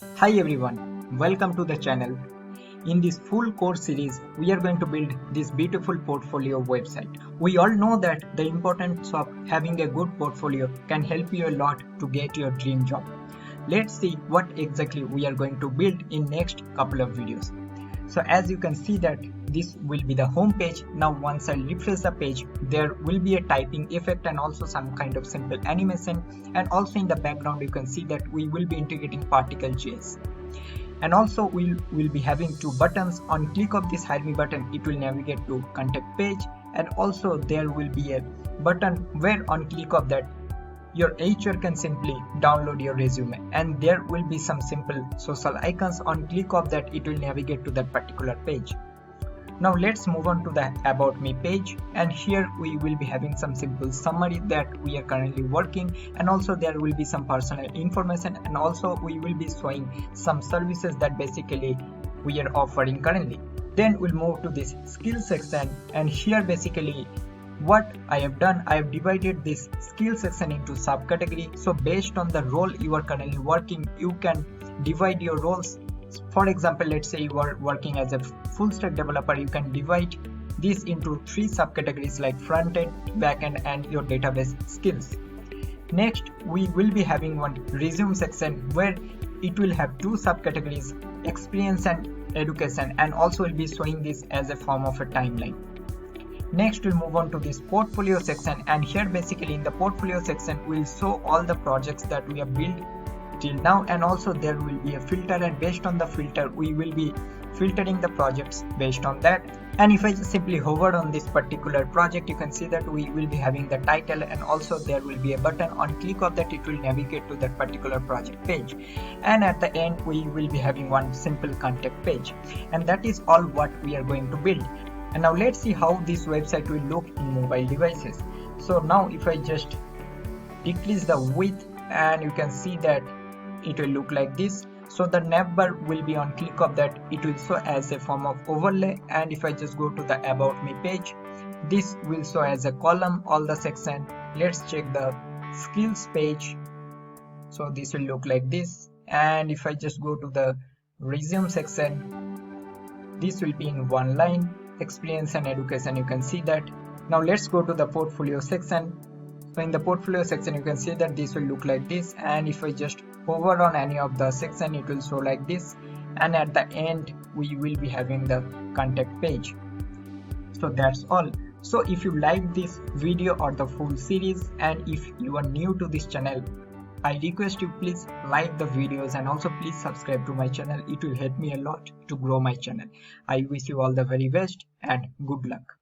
Hi everyone, welcome to the channel. In this full course series, we are going to build this beautiful portfolio website. We all know that the importance of having a good portfolio can help you a lot to get your dream job. Let's see what exactly we are going to build in next couple of videos. So as you can see that this will be the home page. Now once I refresh the page, there will be a typing effect and also some kind of simple animation, and also in the background you can see that we will be integrating particle.js. And also we will be having two buttons. On click of this hire me button, it will navigate to contact page, and also there will be a button where on click of that your HR can simply download your resume, and there will be some simple social icons. On click of that, it will navigate to that particular page. Now let's move on to the about me page, and here we will be having some simple summary that we are currently working, and also there will be some personal information, and also we will be showing some services that basically we are offering currently. Then we'll move to this skill section, and here basically what I have done, I have divided this skill section into subcategory. So based on the role you are currently working, you can divide your roles. For example, let's say you are working as a full stack developer, you can divide this into three subcategories like front end, back end, and your database skills. Next, we will be having one resume section where it will have two subcategories, experience and education, and also will be showing this as a form of a timeline. Next, we'll move on to this portfolio section, and here basically in the portfolio section we'll show all the projects that we have built till now, and also there will be a filter, and based on the filter we will be filtering the projects based on that. And if I just simply hover on this particular project, you can see that we will be having the title, and also there will be a button. On click of that, it will navigate to that particular project page, and at the end we will be having one simple contact page. And that is all what we are going to build. And now let's see how this website will look in mobile devices. So now if I just decrease the width, and you can see that it will look like this. So the navbar will be on click of that, it will show as a form of overlay. And if I just go to the about me page, this will show as a column all the section. Let's check the skills page. So this will look like this. And if I just go to the resume section, this will be in one line. Experience and education, you can see that. Now let's go to the portfolio section. So in the portfolio section, you can see that this will look like this, and if I just hover on any of the section, it will show like this, and at the end we will be having the contact page. So that's all. So if you like this video or the full series, and if you are new to this channel, I request you please like the videos, and also please subscribe to my channel. It will help me a lot to grow my channel. I wish you all the very best and good luck.